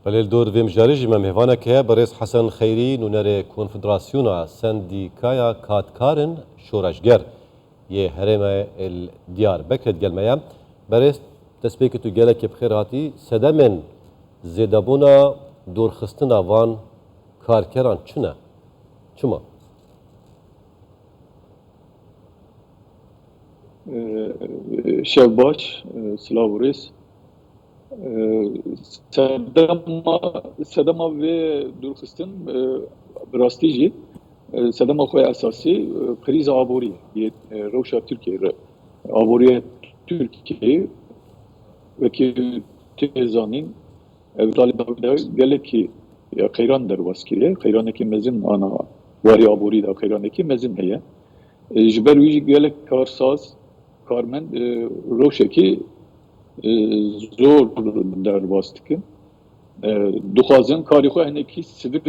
بەڵێ دۆر vêm jarî jî me mêvanek heye berêz Hesan Xeyrî nûnerê Konfederasyona Sendîkaya Katkarin Şoreşger yê Herêma el Diyarbekirê digel me ye. Berêz destpêkê tu gelekî bi xêr hatî. Sedemên zêdebûna dûrxistina van karkeran çi ne? Çima? Şevbaş, Slavurês. Sedema ve dûrxistin bi rastî jî sedema xwe esasî krîza aborî yê rewşa Tirkiyeyê aboriya Tirkiyeyê wekî tê zanîn ev talîba de gelekî qeyran derbas kiriye qeyranekî mezin ana warî aborî da qeyranekî mezin heye ji ber wî jî gelek karsaz karmend rewşekî zor derbas dikin dixwazin karî xwe hinekî sivik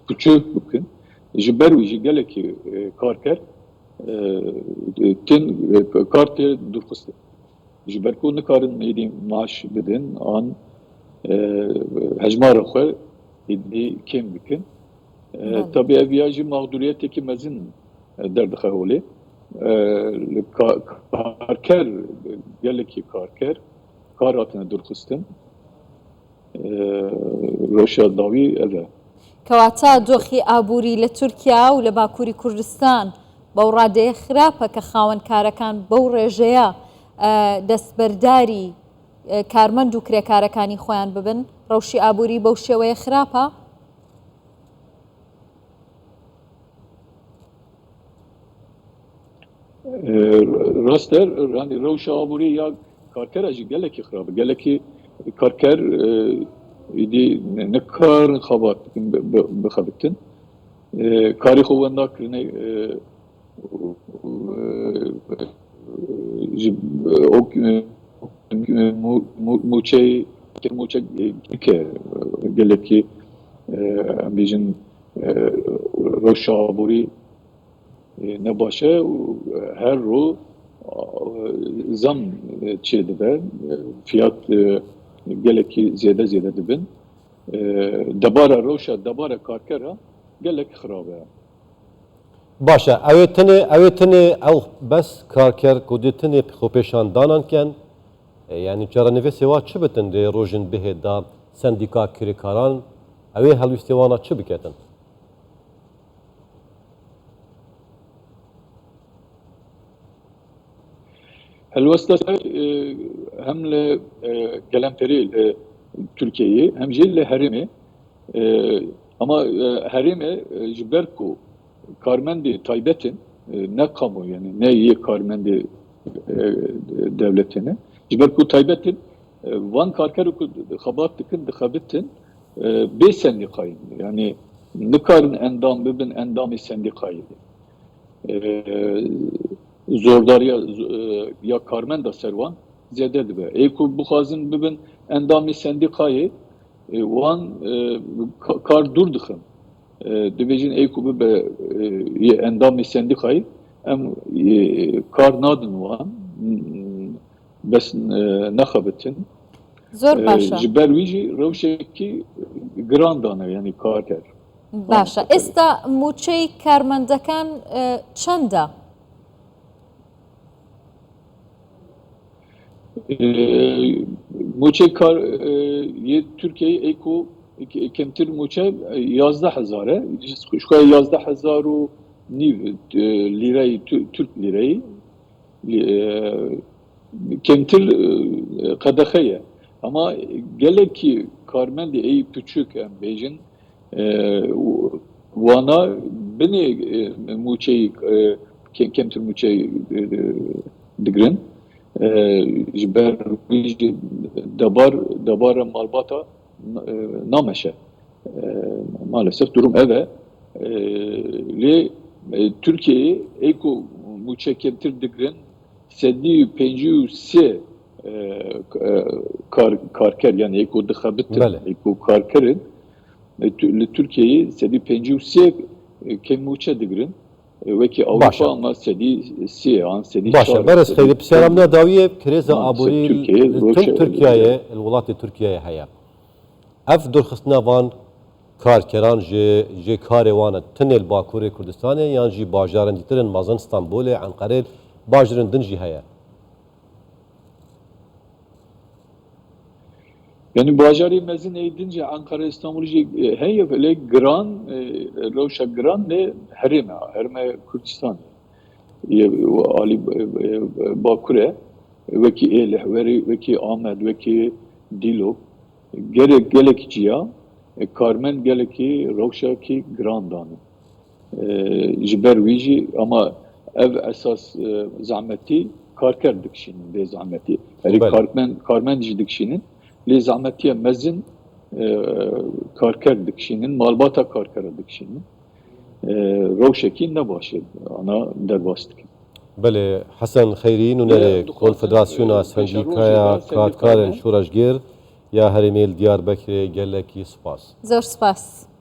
küçük bikin ji ber wî jî gelekî karker tên kartê dûrxistin ji ber ku nikarin êdî maaş bidin an hejmara xwe êdî kêm bikin tabii ev ya jî mağduriyetekî mezin derdixe holê karker gelekî karker kar hatine dûrxistin rewşa dawî ev e کەواتە دۆخی ئابووری لە تورکیا و لە باکووری کوردستان بەو ڕادەیە خراپە کە خاوەنکارەکان بەو ڕێژەیە دەستبەرداری کارمەند و کرێکارەکانی خۆیان ببن ڕەوشی ئابووری بەو شێوەیە خراپە؟ rast er yani rewşa aborî ya karkera jî gelekî xirab e gelekî karker êdî nikarin xebat dikin bixebitin karî xwe wen nakirine ji mûçe gelekî em bêjin rewşa aborî ne baş e her ro zam çê dibe fiyat gelekî zêde zêde dibin debara rewşa debara karkera gelek xirab e Baş e ew tinê ew bes karker ku dê tinê xwepêşandanan ken yani çarenivêsê wa çi bitin dê rojên bihê da sendîka kirêkaran ew ê helwîstê wana çi biketin? Helwesta hem li gelemperî li Tirkiyeyê hem jî li Herêmê ama Herêmê ji ber ku karmendê taybetin ne kamu yani ne yê karmendê devletine ji ber ku taybetin van karker ku xebat dikin dixebitin bê sendîkayî yani nikarin endam bibin endamê sendîkayî zordariya ya karmenda servan zêde dibe ê ku bixwazin bibin endamê sendîkayê wan kar dûr dixin dibêjin ê ku bibe endamê sendîkayê em kar nadin wan bes nexebitin ji ber wî jî rewşekî giran dane yani karker باشە ئێستا موچەی کارمەندەکان چەندە؟ موچه کار یه ترکیه ایکو کمتر موچه 11,000 شوی 11,000 و نیو لیره ترک لیره kemtir kadexeye ama gelek ki karmen de ey küçük em bejin wana beni muçey kemtir muçey digrin jiber dabar malbata nameşe maalesef durum eve li Türkiye'yi eko muçey kemtir digrin seddi pencu se karker yani eko dixabitin eko karkerin li Türkiye'yi seddi pencu se kemuçe digrin وکی باشه. اوروپا ما سدی سیان سدی باشه برس خیلی بسیارم نداویه کریزا آبوری ترکیه الولات ترکیه هیا اف درخستنا وان کارکران جی کاروان تنل باکوری کردستان یان جی باجارن دیترن مازن استانبول انقره باجرن دنجی هیا Yani bajari mezin edince Ankara İstanbul heye böyle gran Roşa gran ne herime Kürdistan Ali Bakure veki Elih veki Ahmet veki Dilo gelek ciya Carmen geleki Roşa ki gran danı jiber vici ama ev esas zahmeti karker dikşinin de zahmeti yani Carmen dikşinin li zahmetiye mezin karker dikşinin malbata karker dikşinin روشکی نباشد آنها در باست بله حسن خیری نونره کنفدراسیونا سنجیکایا کاتکارن شورشگیر یا هرمیل دیار بکر گلکی سپاس زۆر سپاس.